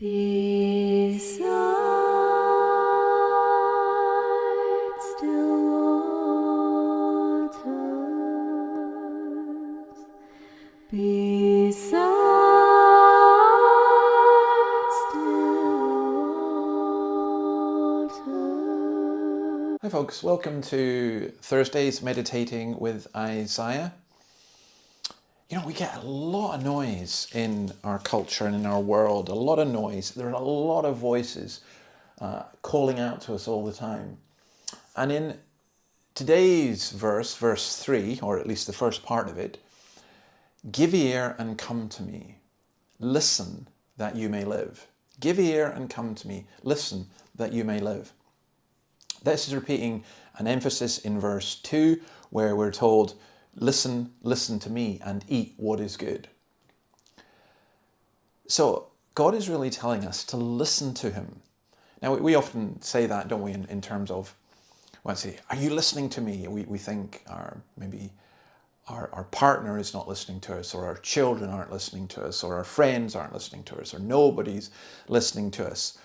Beside still waters, beside still waters. Hi folks, welcome to Thursdays Meditating with Isaiah. You know, we get a lot of noise in our culture and in our world, a lot of noise. There are a lot of voices calling out to us all the time. And in today's verse 3, or at least the first part of it, give ear and come to me. Listen that you may live. Give ear and come to me. Listen that you may live. This is repeating an emphasis in verse 2 where we're told, listen to me and eat what is good. So God is really telling us to listen to him. Now we often say that, don't we, in terms of, well, say, are you listening to me? We think maybe our partner is not listening to us, or our children aren't listening to us, or our friends aren't listening to us, or nobody's listening to us.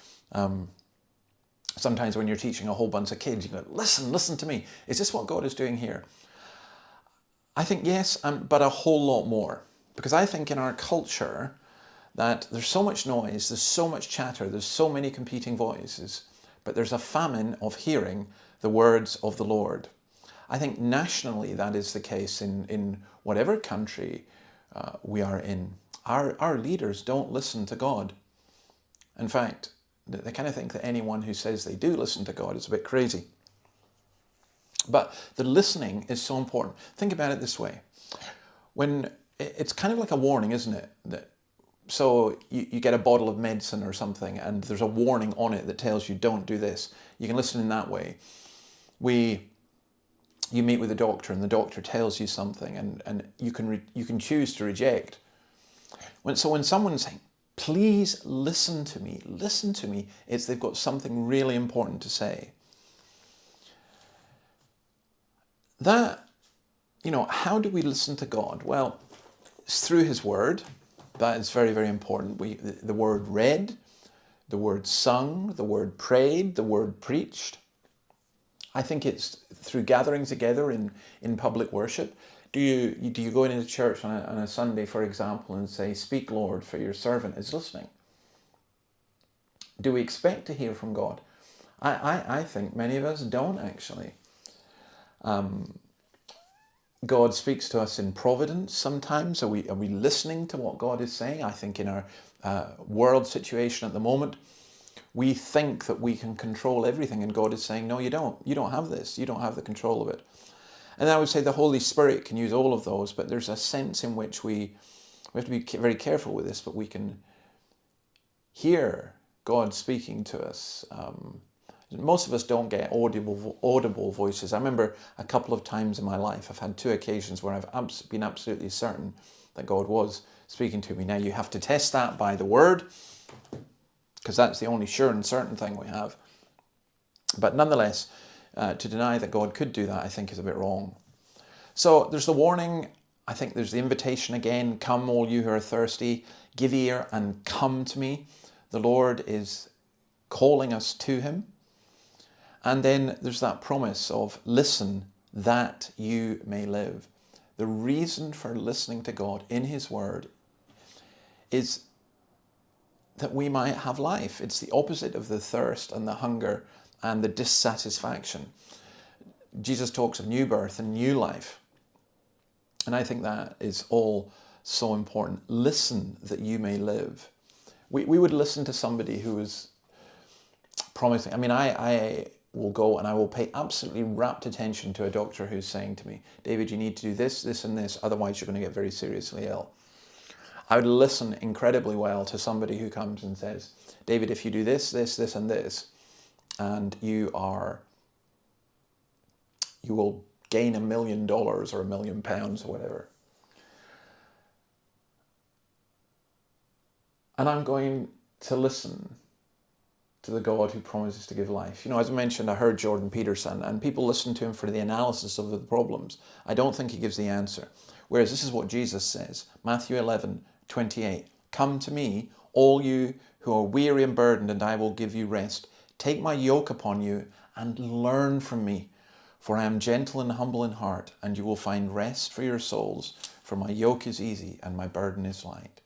Sometimes when you're teaching a whole bunch of kids, you go, listen to me. Is this what God is doing here? I think yes, but a whole lot more. Because I think in our culture that there's so much noise, there's so much chatter, there's so many competing voices, but there's a famine of hearing the words of the Lord. I think nationally that is the case in whatever country we are in. Our leaders don't listen to God. In fact, they kind of think that anyone who says they do listen to God is a bit crazy. But the listening is so important. Think about it this way. When it's kind of like a warning, isn't it? So you get a bottle of medicine or something and there's a warning on it that tells you don't do this. You can listen in that way. You meet with a doctor and the doctor tells you something and you can choose to reject. So when someone's saying, please listen to me, it's they've got something really important to say. That, how do we listen to God? Well, it's through his word. That is very, very important. The word read, the word sung, the word prayed, the word preached. I think it's through gathering together in public worship. Do you go into church on a Sunday, for example, and say, speak, Lord, for your servant is listening? Do we expect to hear from God? I think many of us don't actually. God speaks to us in providence sometimes. Are we listening to what God is saying? I think in our world situation at the moment, we think that we can control everything, and God is saying, no, you don't. You don't have this. You don't have the control of it. And I would say the Holy Spirit can use all of those, but there's a sense in which we have to be very careful with this, but we can hear God speaking to us. Most of us don't get audible voices. I remember a couple of times in my life, I've had 2 occasions where I've been absolutely certain that God was speaking to me. Now you have to test that by the word, because that's the only sure and certain thing we have. But nonetheless, to deny that God could do that, I think is a bit wrong. So there's the warning. I think there's the invitation again. Come, all you who are thirsty, give ear and come to me. The Lord is calling us to him. And then there's that promise of listen that you may live. The reason for listening to God in his word is that we might have life. It's the opposite of the thirst and the hunger and the dissatisfaction. Jesus talks of new birth and new life. And I think that is all so important. Listen that you may live. We would listen to somebody who is promising. I mean, I will go and I will pay absolutely rapt attention to a doctor who's saying to me, David, you need to do this, this and this, otherwise you're going to get very seriously ill. I would listen incredibly well to somebody who comes and says, David, if you do this, this, this and this, and you will gain $1 million or £1 million or whatever. And I'm going to listen to the God who promises to give life. As I mentioned, I heard Jordan Peterson, and people listen to him for the analysis of the problems. I don't think he gives the answer. Whereas this is what Jesus says, Matthew 11:28. Come to me, all you who are weary and burdened, and I will give you rest. Take my yoke upon you and learn from me, for I am gentle and humble in heart, and you will find rest for your souls, for my yoke is easy and my burden is light.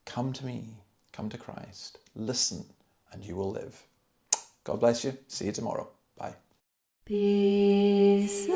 Come to me, come to Christ, listen, and you will live. God bless you. See you tomorrow. Bye. Peace.